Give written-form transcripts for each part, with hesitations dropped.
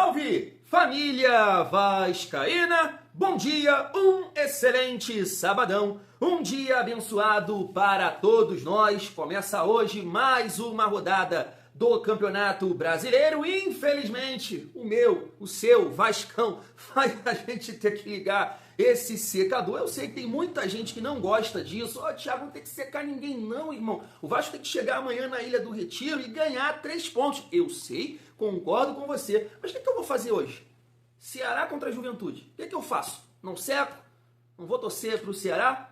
Salve, família vascaína! Bom dia, um excelente sabadão, um dia abençoado para todos nós. Começa hoje mais uma rodada do Campeonato Brasileiro. Infelizmente, o seu Vascão faz a gente ter que ligar esse secador. Eu sei que tem muita gente que não gosta disso. Thiago, não tem que secar ninguém não, irmão. O Vasco tem que chegar amanhã na Ilha do Retiro e ganhar 3 pontos. Eu sei, concordo com você. Mas o que eu vou fazer hoje? Ceará contra a Juventude. O que eu faço? Não seco? Não vou torcer para o Ceará?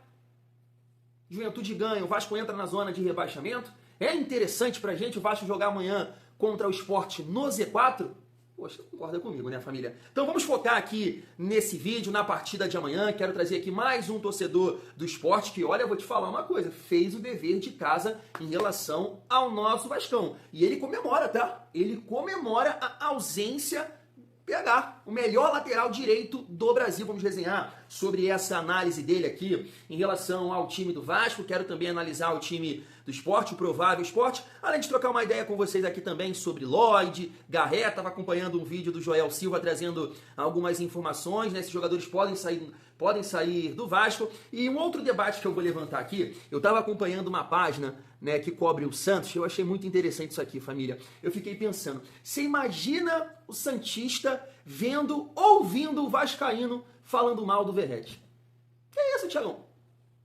Juventude ganha, o Vasco entra na zona de rebaixamento. É interessante pra gente o Vasco jogar amanhã contra o Sport no Z4? Poxa, concorda comigo, né, família? Então vamos focar aqui nesse vídeo, na partida de amanhã. Quero trazer aqui mais um torcedor do Sport que, olha, eu vou te falar uma coisa, fez o dever de casa em relação ao nosso Vascão. E ele comemora, tá? Ele comemora a ausência PH, o melhor lateral direito do Brasil. Vamos resenhar sobre essa análise dele aqui em relação ao time do Vasco. Quero também analisar o time do Sport, o provável Sport, além de trocar uma ideia com vocês aqui também sobre Lloyd, Garré. Estava acompanhando um vídeo do Joel Silva trazendo algumas informações, né? Esses jogadores podem sair do Vasco. E um outro debate que eu vou levantar aqui, eu estava acompanhando uma página, né, que cobre o Santos. Eu achei muito interessante isso aqui, família. Eu fiquei pensando, você imagina o santista ouvindo o vascaíno falando mal do Verratti? Que é isso, Thiagão?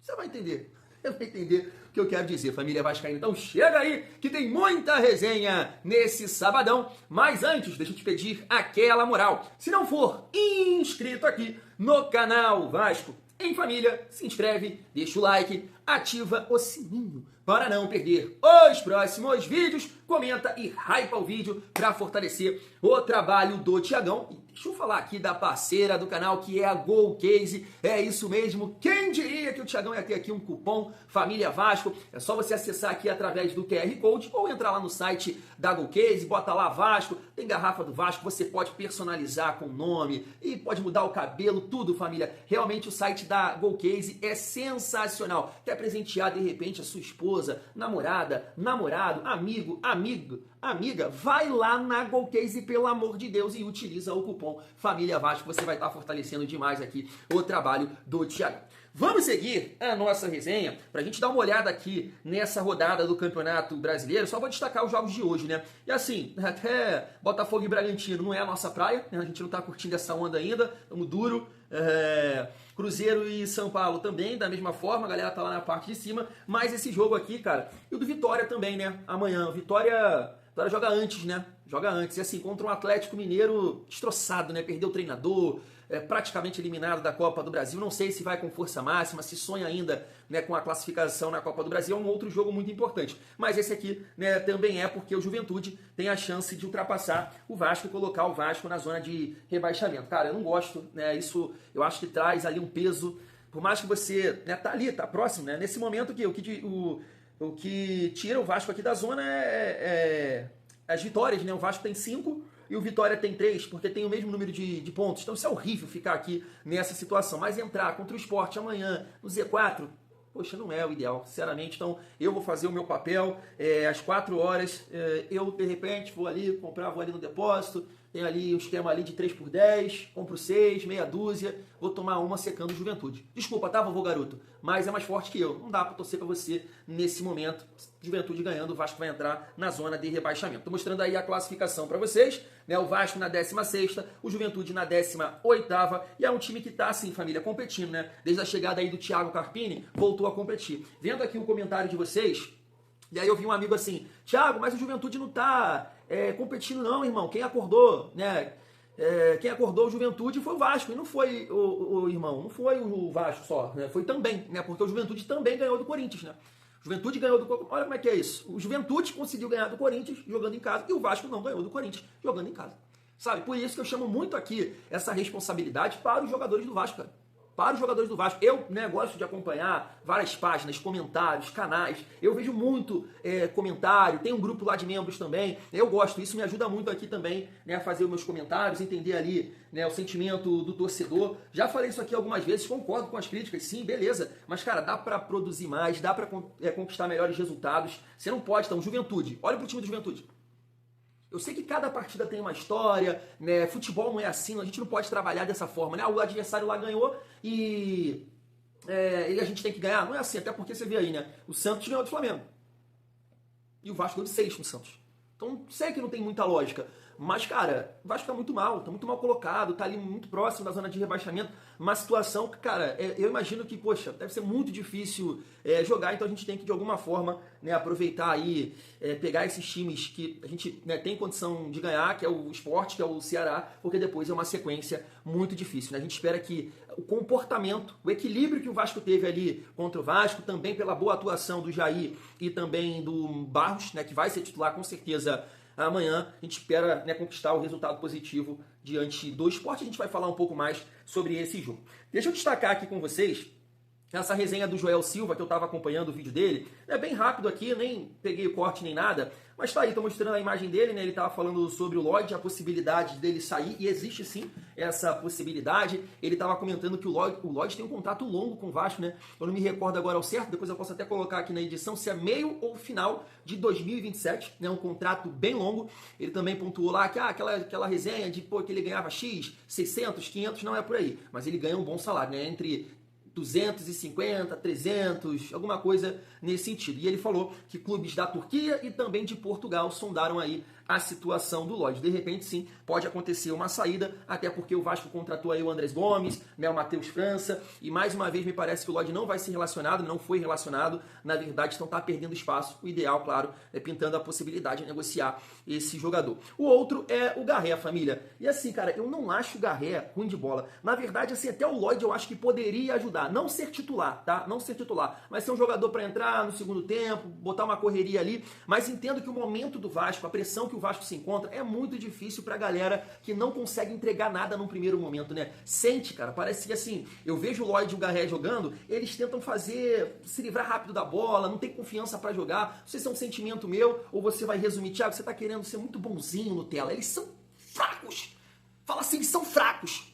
Você vai entender. Você vai entender o que eu quero dizer, família vascaína. Então chega aí, que tem muita resenha nesse sabadão. Mas antes, deixa eu te pedir aquela moral. Se não for inscrito aqui no canal Vasco em Família, se inscreve, deixa o like, ativa o sininho para não perder os próximos vídeos, comenta e hypa o vídeo para fortalecer o trabalho do Thiagão. E deixa eu falar aqui da parceira do canal, que é a GolCase. É isso mesmo, quem diria que o Thiagão ia ter aqui um cupom Família Vasco? É só você acessar aqui através do QR Code ou entrar lá no site da GolCase, bota lá Vasco, tem garrafa do Vasco, você pode personalizar com o nome e pode mudar o cabelo, tudo, família. Realmente o site da GolCase é sensacional. Quer presentear de repente a sua esposa, namorada, namorado, amigo, amiga, vai lá na GolCase, pelo amor de Deus, e utiliza o cupom Família Vasco. Você vai estar fortalecendo demais aqui o trabalho do Thiago. Vamos seguir a nossa resenha para a gente dar uma olhada aqui nessa rodada do Campeonato Brasileiro. Só vou destacar os jogos de hoje, né? E assim, até Botafogo e Bragantino não é a nossa praia, né? A gente não está curtindo essa onda ainda, estamos duro. Cruzeiro e São Paulo também, da mesma forma, a galera tá lá na parte de cima. Mas esse jogo aqui, cara, e o do Vitória também, né? Amanhã, Vitória joga antes, né? Joga antes. E assim, contra um Atlético Mineiro destroçado, né? Perdeu o treinador, praticamente eliminado da Copa do Brasil. Não sei se vai com força máxima, se sonha ainda, né, com a classificação na Copa do Brasil. É um outro jogo muito importante. Mas esse aqui, né, também é porque o Juventude tem a chance de ultrapassar o Vasco e colocar o Vasco na zona de rebaixamento. Cara, eu não gosto, né? Isso eu acho que traz ali um peso. Por mais que você, né, tá ali, tá próximo, né? Nesse momento o que tira o Vasco aqui da zona é as vitórias, né? O Vasco tem 5 e o Vitória tem 3, porque tem o mesmo número de pontos. Então isso é horrível ficar aqui nessa situação. Mas entrar contra o Sport amanhã no Z4, poxa, não é o ideal, sinceramente. Então eu vou fazer o meu papel, às 4 horas, eu de repente vou ali no depósito, tem ali um esquema ali de 3 por 10, compro 6, meia dúzia, vou tomar uma secando Juventude. Desculpa, tá, vovô garoto? Mas é mais forte que eu. Não dá pra torcer pra você nesse momento. Juventude ganhando, o Vasco vai entrar na zona de rebaixamento. Tô mostrando aí a classificação pra vocês, né? O Vasco na 16ª, o Juventude na 18ª, e é um time que tá assim, família, competindo, né? Desde a chegada aí do Thiago Carpini, voltou a competir. Vendo aqui o comentário de vocês, e aí eu vi um amigo assim, Thiago, mas o Juventude não tá competindo não, irmão. Quem acordou, né? Quem acordou o Juventude foi o Vasco, e não foi o irmão, não foi o Vasco só, né? Foi também, né? Porque o Juventude também ganhou do Corinthians, né? O Juventude ganhou do Corinthians. Olha como é que é isso. O Juventude conseguiu ganhar do Corinthians jogando em casa, e o Vasco não ganhou do Corinthians jogando em casa. Sabe? Por isso que eu chamo muito aqui essa responsabilidade para os jogadores do Vasco, cara. Para os jogadores do Vasco. Eu, né, gosto de acompanhar várias páginas, comentários, canais. Eu vejo muito comentário, tem um grupo lá de membros também. Eu gosto, isso me ajuda muito aqui também, né, a fazer os meus comentários, entender ali, né, o sentimento do torcedor. Já falei isso aqui algumas vezes, concordo com as críticas, sim, beleza. Mas, cara, dá pra produzir mais, dá pra conquistar melhores resultados. Você não pode, então, Juventude. Olha pro time do Juventude. Eu sei que cada partida tem uma história, né? Futebol não é assim, a gente não pode trabalhar dessa forma, né? O adversário lá ganhou e a gente tem que ganhar. Não é assim, até porque você vê aí, né? O Santos ganhou do Flamengo. E o Vasco deu de 6 no Santos. Então, sei que não tem muita lógica. Mas, cara, o Vasco tá muito mal colocado, tá ali muito próximo da zona de rebaixamento. Uma situação que, cara, eu imagino que, poxa, deve ser muito difícil jogar, então a gente tem que, de alguma forma, né, aproveitar aí, pegar esses times que a gente, né, tem condição de ganhar, que é o Sport, que é o Ceará, porque depois é uma sequência muito difícil, né? A gente espera que o comportamento, o equilíbrio que o Vasco teve ali contra o Vasco, também pela boa atuação do Jair e também do Barros, né, que vai ser titular com certeza amanhã, a gente espera, né, conquistar o resultado positivo diante do Sport. A gente vai falar um pouco mais sobre esse jogo. Deixa eu destacar aqui com vocês essa resenha do Joel Silva, que eu estava acompanhando o vídeo dele. É bem rápido aqui, nem peguei o corte nem nada, mas tá aí, tô mostrando a imagem dele, né? Ele estava falando sobre o Lloyd, a possibilidade dele sair, e existe sim essa possibilidade. Ele estava comentando que o Lloyd tem um contrato longo com o Vasco, né? Eu não me recordo agora ao certo, depois eu posso até colocar aqui na edição se é meio ou final de 2027, né? Um contrato bem longo. Ele também pontuou lá que aquela resenha de pô, que ele ganhava X, 600, 500, não é por aí, mas ele ganha um bom salário, né? Entre 250, 300, alguma coisa nesse sentido. E ele falou que clubes da Turquia e também de Portugal sondaram aí a situação do Lloyd. De repente, sim, pode acontecer uma saída, até porque o Vasco contratou aí o Andrés Gomes, né, o Matheus França, e mais uma vez me parece que o Lloyd não vai ser relacionado, não foi relacionado, na verdade, então tá perdendo espaço. O ideal, claro, é pintando a possibilidade de negociar esse jogador. O outro é o Garré, família. E assim, cara, eu não acho o Garré ruim de bola. Na verdade, assim, até o Lloyd eu acho que poderia ajudar. Não ser titular, tá? Não ser titular, mas ser um jogador para entrar no segundo tempo, botar uma correria ali, mas entendo que o momento do Vasco, a pressão que o Vasco se encontra, é muito difícil pra galera que não consegue entregar nada num primeiro momento, né? Sente, cara, parece que assim, eu vejo o Lloyd e o Garré jogando, eles tentam se livrar rápido da bola, não tem confiança pra jogar. Não sei se é um sentimento meu, ou você vai resumir, Thiago, você tá querendo ser muito bonzinho no tela. Eles são fracos. Fala assim, eles são fracos.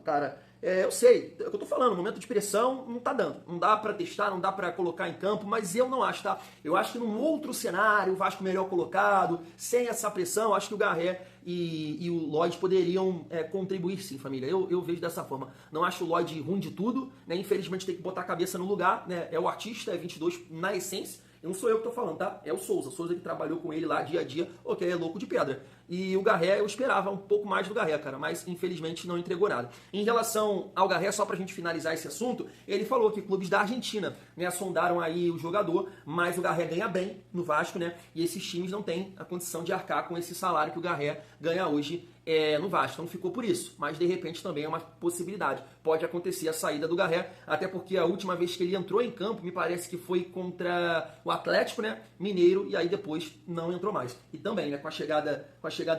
Cara, eu sei, é o que eu tô falando, momento de pressão não tá dando. Não dá pra testar, não dá pra colocar em campo, mas eu não acho, tá? Eu acho que num outro cenário, o Vasco melhor colocado, sem essa pressão, acho que o Garré e o Lloyd poderiam contribuir sim, família. Eu vejo dessa forma. Não acho o Lloyd ruim de tudo, né? Infelizmente tem que botar a cabeça no lugar, né? É o artista, é 22 na essência. Não sou eu que tô falando, tá? É o Souza que trabalhou com ele lá dia a dia, ok, é louco de pedra. E o Garré, eu esperava um pouco mais do Garré, cara, mas infelizmente não entregou nada. Em relação ao Garré, só pra gente finalizar esse assunto, ele falou que clubes da Argentina, né, sondaram aí o jogador, mas o Garré ganha bem no Vasco, né, e esses times não têm a condição de arcar com esse salário que o Garré ganha hoje no Vasco. Então ficou por isso, mas de repente também é uma possibilidade. Pode acontecer a saída do Garré, até porque a última vez que ele entrou em campo, me parece que foi contra o Atlético, né, Mineiro, e aí depois não entrou mais. E também, né, com a chegada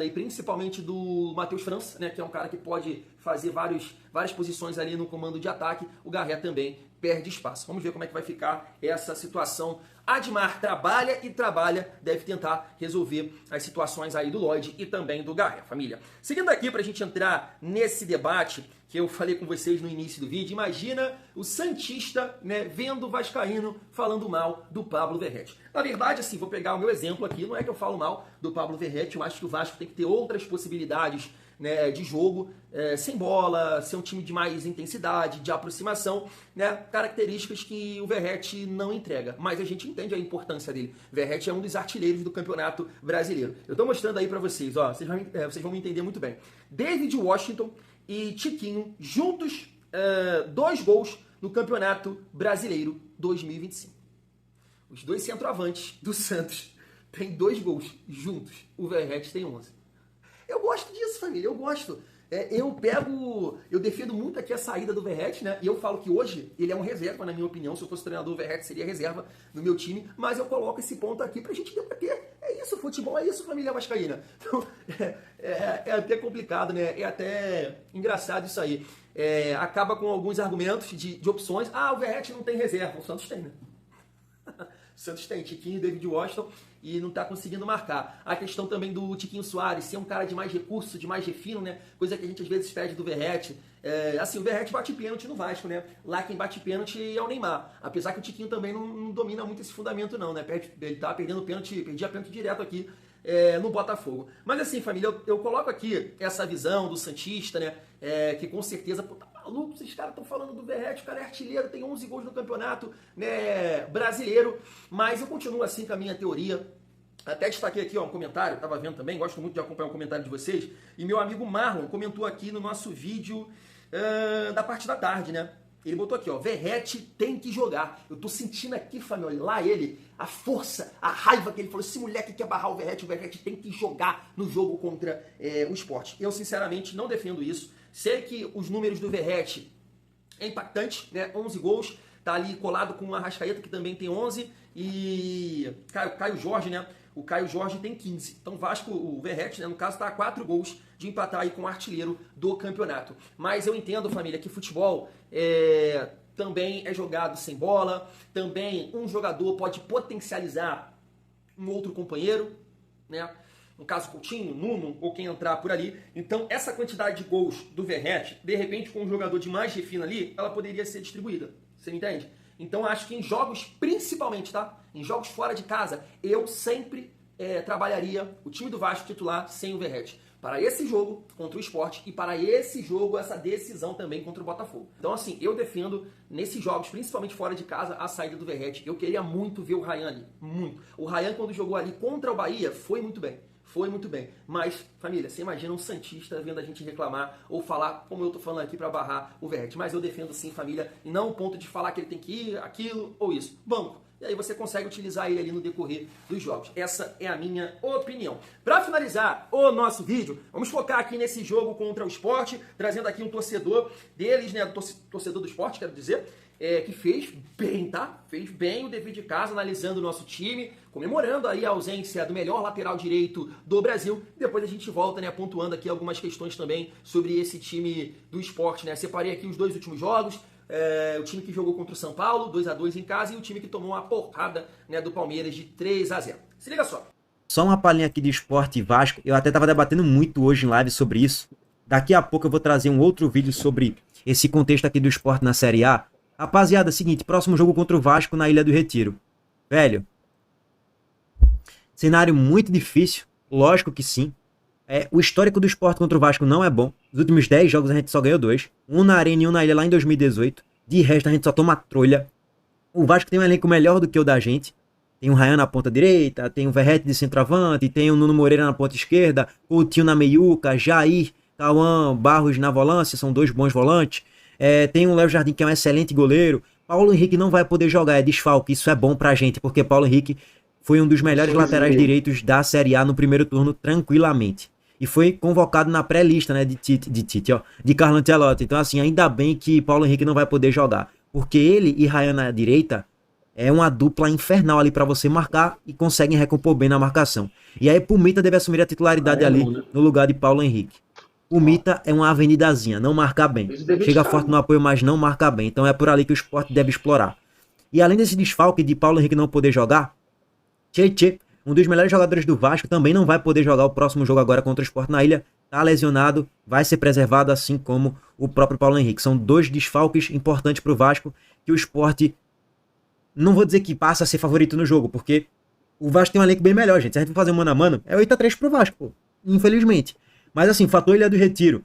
aí principalmente do Matheus França, né, que é um cara que pode fazer várias posições ali no comando de ataque, o Garré também perde espaço. Vamos ver como é que vai ficar essa situação. Admar trabalha, deve tentar resolver as situações aí do Lloyd e também do Garré, família. Seguindo aqui para a gente entrar nesse debate que eu falei com vocês no início do vídeo, imagina o santista, né, vendo o vascaíno falando mal do Pablo Verratti. Na verdade, assim, vou pegar o meu exemplo aqui, não é que eu falo mal do Pablo Verratti, eu acho que o Vasco tem que ter outras possibilidades, né, de jogo, sem bola, ser um time de mais intensidade, de aproximação, né, características que o Verratti não entrega. Mas a gente entende a importância dele. Verratti é um dos artilheiros do Campeonato Brasileiro. Eu estou mostrando aí para vocês, ó, vocês vão me entender muito bem. David Washington e Tiquinho juntos, 2 gols no Campeonato Brasileiro 2025. Os dois centroavantes do Santos têm 2 gols juntos. O Verratti tem 11. Eu gosto disso, família, eu gosto. Eu defendo muito aqui a saída do Verratti, né? E eu falo que hoje ele é um reserva, na minha opinião. Se eu fosse treinador, o Verratti seria reserva no meu time. Mas eu coloco esse ponto aqui pra gente debater. É isso, futebol é isso, família vascaína. Então, é até complicado, né? É até engraçado isso aí. Acaba com alguns argumentos de opções. Ah, o Verratti não tem reserva. O Santos tem, né? O Santos tem Tiquinho e David Washington e não está conseguindo marcar. A questão também do Tiquinho Soares ser um cara de mais recurso, de mais refino, né? Coisa que a gente às vezes pede do Verratti. Assim, o Verratti bate pênalti no Vasco, né? Lá quem bate pênalti é o Neymar. Apesar que o Tiquinho também não domina muito esse fundamento não, né? Ele tá perdendo pênalti, perdia pênalti direto aqui no Botafogo. Mas assim, família, eu coloco aqui essa visão do santista, né? Que com certeza, pô, tá maluco, esses caras estão falando do Verratti, o cara é artilheiro, tem 11 gols no campeonato, né, brasileiro. Mas eu continuo assim com a minha teoria. Até destaquei aqui, ó, um comentário, estava vendo também, gosto muito de acompanhar o comentário de vocês. E meu amigo Marlon comentou aqui no nosso vídeo da parte da tarde, né? Ele botou aqui, ó, Verratti tem que jogar. Eu tô sentindo aqui, família, lá ele, a força, a raiva que ele falou. Esse moleque quer barrar o Verratti tem que jogar no jogo contra o Sport. Eu, sinceramente, não defendo isso. Sei que os números do Verratti é impactante, né? 11 gols, tá ali colado com o Arrascaeta, que também tem 11, e Caio Jorge, né? O Caio Jorge tem 15. Então o Verratti, né, no caso, está a 4 gols de empatar aí com o artilheiro do campeonato. Mas eu entendo, família, que futebol também é jogado sem bola, também um jogador pode potencializar um outro companheiro, né? No caso, Coutinho, Nuno ou quem entrar por ali. Então, essa quantidade de gols do Verratti, de repente, com um jogador de mais refino ali, ela poderia ser distribuída. Você entende? Então, acho que em jogos, principalmente, tá? Em jogos fora de casa, eu sempre trabalharia o time do Vasco titular sem o Verratti. Para esse jogo contra o Sport e para esse jogo, essa decisão também contra o Botafogo. Então, assim, eu defendo nesses jogos, principalmente fora de casa, a saída do Verratti. Eu queria muito ver o Ryan ali. Muito. O Ryan, quando jogou ali contra o Bahia, foi muito bem. Foi muito bem. Mas, família, você imagina um santista vendo a gente reclamar ou falar, como eu tô falando aqui, para barrar o Verratti. Mas eu defendo sim, família, e não o ponto de falar que ele tem que ir, aquilo ou isso. Banco. E aí você consegue utilizar ele ali no decorrer dos jogos. Essa é a minha opinião. Para finalizar o nosso vídeo, vamos focar aqui nesse jogo contra o Sport, trazendo aqui um torcedor deles, né, torcedor do Sport, quero dizer, que fez bem, tá? Fez bem o dever de casa, analisando o nosso time, comemorando aí a ausência do melhor lateral direito do Brasil. Depois a gente volta, né, pontuando aqui algumas questões também sobre esse time do Sport, né? Separei aqui os 2 últimos jogos. O time que jogou contra o São Paulo, 2-2 em casa, e o time que tomou uma porrada, né, do Palmeiras de 3-0. Se liga só. Só uma palhinha aqui de Sport e Vasco. Eu até estava debatendo muito hoje em live sobre isso. Daqui a pouco eu vou trazer um outro vídeo sobre esse contexto aqui do Sport na Série A. Rapaziada, seguinte, próximo jogo contra o Vasco na Ilha do Retiro. Velho, cenário muito difícil, lógico que sim. O histórico do Sport contra o Vasco não é bom. Os últimos 10 jogos a gente só ganhou 2. Um na Arena e um na Ilha lá em 2018. De resto a gente só toma trolha. O Vasco tem um elenco melhor do que o da gente. Tem o Ryan na ponta direita, tem o Verratti de centroavante, tem o Nuno Moreira na ponta esquerda, Coutinho na meiuca, Jair, Cauã, Barros na volância, são 2 bons volantes. Tem o Léo Jardim, que é um excelente goleiro. Paulo Henrique não vai poder jogar, é desfalque. Isso é bom pra gente, porque Paulo Henrique foi um dos melhores laterais direitos da Série A no primeiro turno, tranquilamente. E foi convocado na pré-lista, né, de Carlo Ancelotti. Então, assim, ainda bem que Paulo Henrique não vai poder jogar. Porque ele e Ryan na direita é uma dupla infernal ali pra você marcar e conseguem recompor bem na marcação. E aí, Pumita deve assumir a titularidade ali no lugar de Paulo Henrique. O Mita é uma avenidazinha, não marca bem. Chega forte no apoio, mas não marca bem. Então é por ali que o Sport deve explorar. E além desse desfalque de Paulo Henrique não poder jogar, Tchê, um dos melhores jogadores do Vasco, também não vai poder jogar o próximo jogo agora contra o Sport na Ilha. Tá lesionado, vai ser preservado, assim como o próprio Paulo Henrique. São 2 desfalques importantes pro Vasco, que o Sport, não vou dizer que passa a ser favorito no jogo, porque o Vasco tem um elenco bem melhor, gente. Se a gente for fazer um mano a mano, é 8-3 pro Vasco, pô. Infelizmente. Mas assim, fator Ilha do Retiro,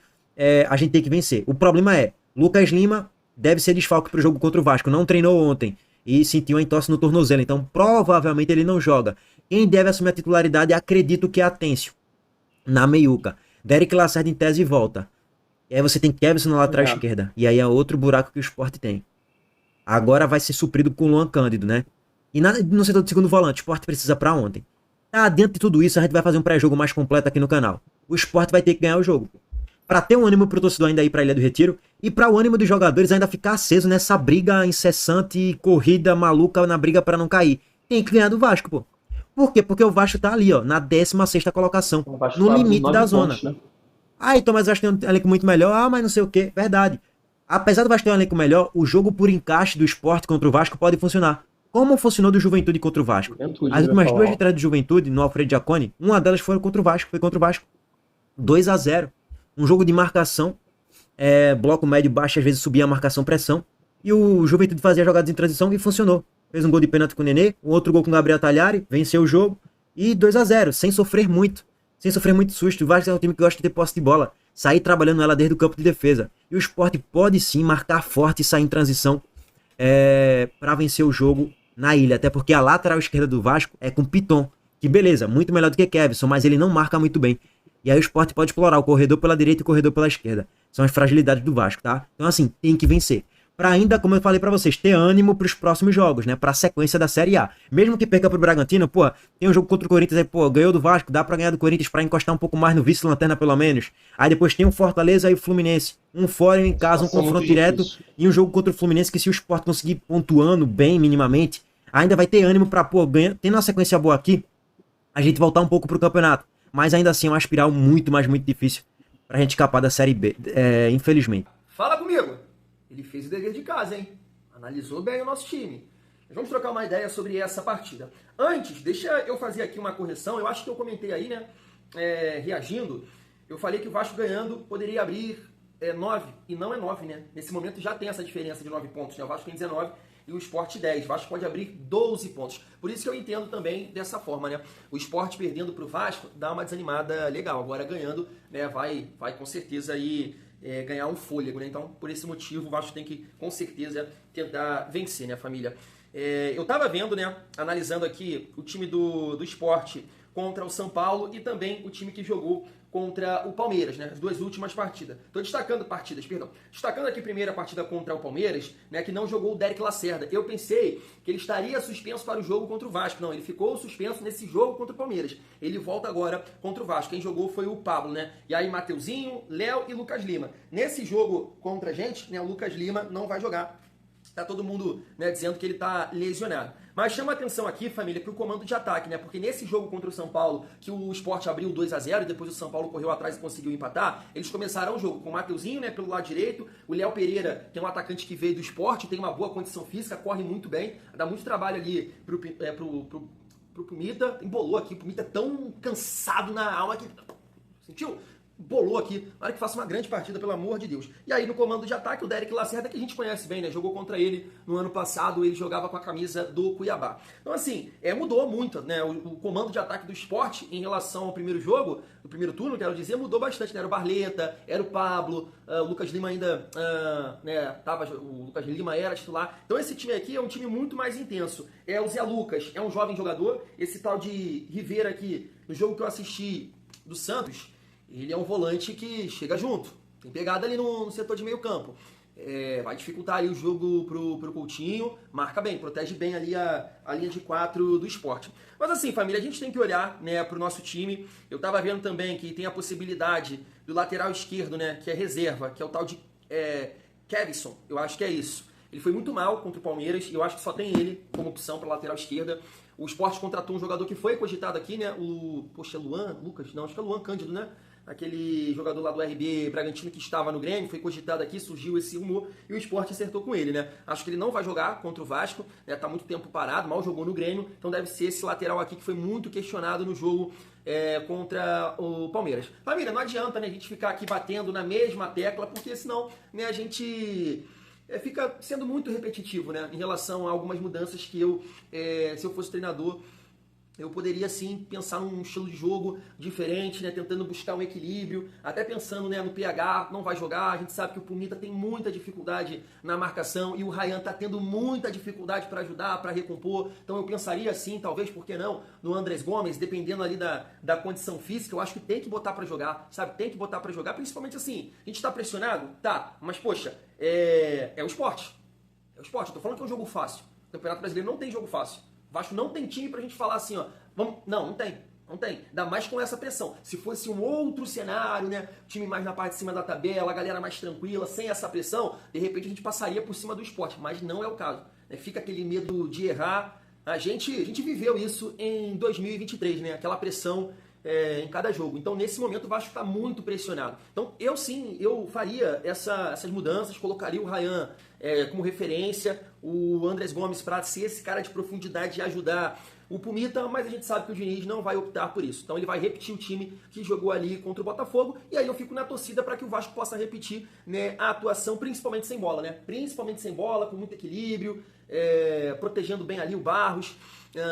a gente tem que vencer. O problema é, Lucas Lima deve ser desfalque pro jogo contra o Vasco. Não treinou ontem e sentiu uma entorse no tornozelo, então provavelmente ele não joga. Quem deve assumir a titularidade, acredito que é Atêncio, na meiuca. Derek Lacerda em tese volta. E aí você tem Kevson na lateral esquerda. E aí é outro buraco que o Sport tem. Agora vai ser suprido com o Luan Cândido, né? E no setor do segundo volante, o Sport precisa pra ontem. Tá, dentro de tudo isso, a gente vai fazer um pré-jogo mais completo aqui no canal. O Sport vai ter que ganhar o jogo. Pra ter um ânimo pro torcedor ainda ir pra Ilha do Retiro. E pra o ânimo dos jogadores ainda ficar aceso nessa briga incessante, corrida maluca na briga pra não cair. Tem que ganhar do Vasco, pô. Por quê? Porque o Vasco tá ali, ó, na 16ª colocação. No limite da zona. Pontos, né? Então, mas o Vasco tem um elenco muito melhor. Mas não sei o quê. Verdade. Apesar do Vasco ter um elenco melhor, o jogo por encaixe do Sport contra o Vasco pode funcionar. Como funcionou do Juventude contra o Vasco. As últimas 2 vitórias do Juventude no Alfredo Jaconi, uma delas foi contra o Vasco. Foi contra o Vasco. 2-0. Um jogo de marcação. Bloco médio baixo, às vezes subia a marcação pressão. E o Juventude fazia jogadas em transição e funcionou. Fez um gol de pênalti com o Nenê, um outro gol com o Gabriel Talhari, venceu o jogo. e 2-0, sem sofrer muito. Sem sofrer muito susto. O Vasco é um time que gosta de ter posse de bola. Sair trabalhando ela desde o campo de defesa. E o Sport pode sim marcar forte e sair em transição para vencer o jogo na ilha. Até porque a lateral esquerda do Vasco é com Piton. Que beleza, muito melhor do que Kevson, mas ele não marca muito bem. E aí o Sport pode explorar o corredor pela direita e o corredor pela esquerda. São as fragilidades do Vasco, tá? Então assim, tem que vencer. Pra ainda, como eu falei pra vocês, ter ânimo pros próximos jogos, né? Pra sequência da Série A. Mesmo que perca pro Bragantino, pô, tem um jogo contra o Corinthians aí, pô, ganhou do Vasco, dá pra ganhar do Corinthians pra encostar um pouco mais no vice-lanterna pelo menos. Aí depois tem o Fortaleza e o Fluminense. Um fora e um em casa, um confronto direto. E um jogo contra o Fluminense que se o Sport conseguir pontuando bem, minimamente, ainda vai ter ânimo pra, pô, ganhar. Tendo uma sequência boa aqui, a gente voltar um pouco pro campeonato. Mas ainda assim é uma espiral muito, mas muito difícil pra gente escapar da Série B, infelizmente. Fala comigo! Ele fez o dever de casa, hein? Analisou bem o nosso time. Vamos trocar uma ideia sobre essa partida. Antes, deixa eu fazer aqui uma correção. Eu acho que eu comentei aí, né? Reagindo, eu falei que o Vasco ganhando poderia abrir 9, e não é 9, né? Nesse momento já tem essa diferença de 9 pontos, né? O Vasco tem 19 e o Sport 10. O Vasco pode abrir 12 pontos. Por isso que eu entendo também dessa forma, né? O Sport perdendo para o Vasco dá uma desanimada legal. Agora ganhando, né? Vai com certeza aí ganhar um fôlego, né? Então, por esse motivo, o Vasco tem que, com certeza, tentar vencer, né, família? Eu tava vendo, né, analisando aqui o time do Sport contra o São Paulo e também o time que jogou contra o Palmeiras, né? As duas últimas partidas. Destacando aqui primeiro a partida contra o Palmeiras, né? Que não jogou o Derek Lacerda. Eu pensei que ele estaria suspenso para o jogo contra o Vasco. Não, ele ficou suspenso nesse jogo contra o Palmeiras. Ele volta agora contra o Vasco. Quem jogou foi o Pablo, né? E aí Mateuzinho, Léo e Lucas Lima. Nesse jogo contra a gente, né? O Lucas Lima não vai jogar. Tá todo mundo, né, dizendo que ele tá lesionado. Mas chama atenção aqui, família, pro comando de ataque, né? Porque nesse jogo contra o São Paulo, que o Sport abriu 2-0 e depois o São Paulo correu atrás e conseguiu empatar, eles começaram o jogo com o Mateuzinho, né, pelo lado direito, o Léo Pereira, que é um atacante que veio do Sport, tem uma boa condição física, corre muito bem, dá muito trabalho ali pro Pumita, embolou aqui, o Pumita é tão cansado na alma que... Sentiu? Bolou aqui, na hora que faça uma grande partida, pelo amor de Deus. E aí no comando de ataque, o Derek Lacerda, que a gente conhece bem, né? Jogou contra ele no ano passado, ele jogava com a camisa do Cuiabá. Então assim, mudou muito, né? O comando de ataque do Sport em relação ao primeiro jogo, do primeiro turno, quero dizer, mudou bastante, né? Era o Barleta, era o Pablo, o Lucas Lima ainda, o Lucas Lima era titular. Então esse time aqui é um time muito mais intenso. O Zé Lucas é um jovem jogador, esse tal de Rivera aqui, no jogo que eu assisti do Santos, ele é um volante que chega junto, tem pegada ali no setor de meio campo. Vai dificultar ali o jogo pro Coutinho, marca bem, protege bem ali a linha de 4 do Sport. Mas assim, família, a gente tem que olhar, né, pro nosso time. Eu tava vendo também que tem a possibilidade do lateral esquerdo, né, que é reserva, que é o tal de Kevson, eu acho que é isso. Ele foi muito mal contra o Palmeiras e eu acho que só tem ele como opção para lateral esquerda. O Sport contratou um jogador que foi cogitado aqui, né, acho que é Luan Cândido, né? Aquele jogador lá do RB Bragantino que estava no Grêmio, foi cogitado aqui, surgiu esse rumor e o Sport acertou com ele, né? Acho que ele não vai jogar contra o Vasco, né? Tá muito tempo parado, mal jogou no Grêmio, então deve ser esse lateral aqui que foi muito questionado no jogo contra o Palmeiras. Família, não adianta, né, a gente ficar aqui batendo na mesma tecla, porque senão, né, a gente fica sendo muito repetitivo, né, em relação a algumas mudanças que se eu fosse treinador, eu poderia sim pensar num estilo de jogo diferente, né, tentando buscar um equilíbrio, até pensando, né, no PH, não vai jogar, a gente sabe que o Pumita tem muita dificuldade na marcação e o Ryan tá tendo muita dificuldade para ajudar, para recompor, então eu pensaria assim, talvez, por que não, no Andrés Gomes, dependendo ali da condição física, eu acho que tem que botar para jogar, sabe, tem que botar para jogar, principalmente assim, a gente tá pressionado? Tá, mas poxa, é o Sport, eu tô falando que é um jogo fácil, o Campeonato Brasileiro não tem jogo fácil. O Vasco não tem time pra gente falar assim, ó, não tem. Ainda mais com essa pressão. Se fosse um outro cenário, né, time mais na parte de cima da tabela, a galera mais tranquila, sem essa pressão, de repente a gente passaria por cima do Sport, mas não é o caso. Né? Fica aquele medo de errar. A gente viveu isso em 2023, né, aquela pressão em cada jogo. Então, nesse momento, o Vasco está muito pressionado. Então, eu faria essas mudanças, colocaria o Ryan como referência, o Andrés Gomes para ser esse cara de profundidade e ajudar o Pumita, mas a gente sabe que o Diniz não vai optar por isso. Então ele vai repetir o time que jogou ali contra o Botafogo, e aí eu fico na torcida para que o Vasco possa repetir, né, a atuação, principalmente sem bola, né? Principalmente sem bola, com muito equilíbrio, protegendo bem ali o Barros,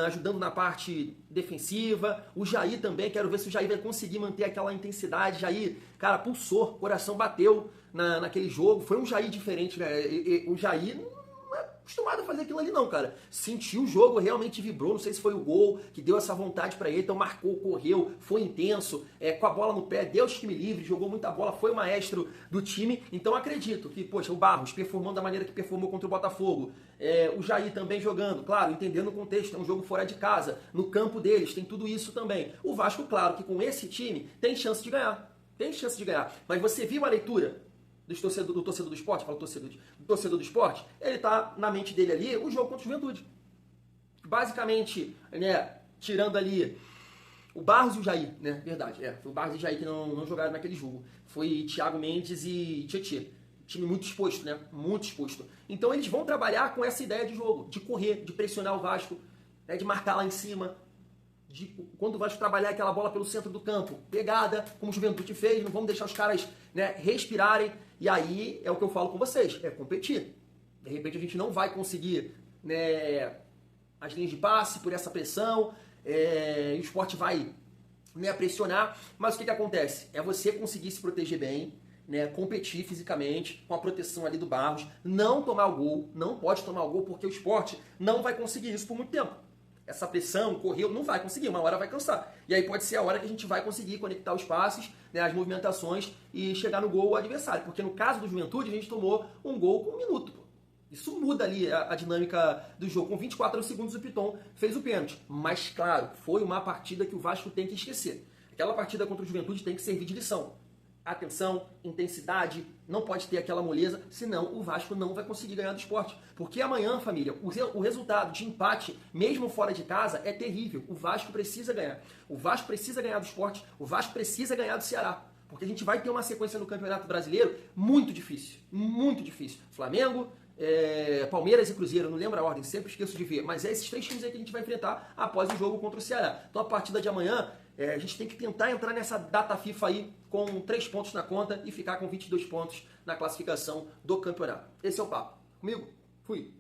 ajudando na parte defensiva. O Jair também, quero ver se o Jair vai conseguir manter aquela intensidade. Jair, cara, pulsou, coração bateu naquele jogo. Foi um Jair diferente, né? O Jair não é acostumado a fazer aquilo ali não, cara. Sentiu o jogo, realmente vibrou, não sei se foi o gol que deu essa vontade pra ele, então marcou, correu, foi intenso, com a bola no pé, Deus que me livre, jogou muita bola, foi o maestro do time. Então acredito que, poxa, o Barros performando da maneira que performou contra o Botafogo, o Jair também jogando, claro, entendendo o contexto, é um jogo fora de casa, no campo deles, tem tudo isso também. O Vasco, claro, que com esse time tem chance de ganhar, mas você viu a leitura do torcedor do esporte, fala do torcedor do esporte, ele tá na mente dele ali o jogo contra o Juventude. Basicamente, né, tirando ali o Barros e o Jair, né, verdade, foi o Barros e o Jair que não jogaram naquele jogo. Foi Thiago Mendes e Tietê. Time muito exposto, né, muito exposto. Então eles vão trabalhar com essa ideia de jogo, de correr, de pressionar o Vasco, né, de marcar lá em cima, quando o Vasco trabalhar aquela bola pelo centro do campo, pegada, como o Juventude fez, não vamos deixar os caras, né, respirarem, e aí é o que eu falo com vocês, é competir. De repente a gente não vai conseguir, né, as linhas de passe por essa pressão, e o esporte vai, né, pressionar, mas o que acontece? É você conseguir se proteger bem, né, competir fisicamente, com a proteção ali do Barros, não tomar o gol, não pode tomar o gol, porque o esporte não vai conseguir isso por muito tempo. Essa pressão, correu, não vai conseguir, uma hora vai cansar. E aí pode ser a hora que a gente vai conseguir conectar os passes, né, as movimentações e chegar no gol adversário. Porque no caso do Juventude, a gente tomou um gol com 1 minuto. Pô. Isso muda ali a dinâmica do jogo. Com 24 segundos o Piton fez o pênalti. Mas claro, foi uma partida que o Vasco tem que esquecer. Aquela partida contra o Juventude tem que servir de lição. Atenção, intensidade, não pode ter aquela moleza, senão o Vasco não vai conseguir ganhar do esporte. Porque amanhã, família, o resultado de empate, mesmo fora de casa, é terrível. O Vasco precisa ganhar. O Vasco precisa ganhar do esporte, o Vasco precisa ganhar do Ceará. Porque a gente vai ter uma sequência no Campeonato Brasileiro muito difícil. Muito difícil. Flamengo, Palmeiras e Cruzeiro, não lembro a ordem, sempre esqueço de ver. Mas é esses 3 times aí que a gente vai enfrentar após o jogo contra o Ceará. Então a partida de amanhã, a gente tem que tentar entrar nessa data FIFA aí com 3 pontos na conta e ficar com 22 pontos na classificação do campeonato. Esse é o papo. Comigo? Fui!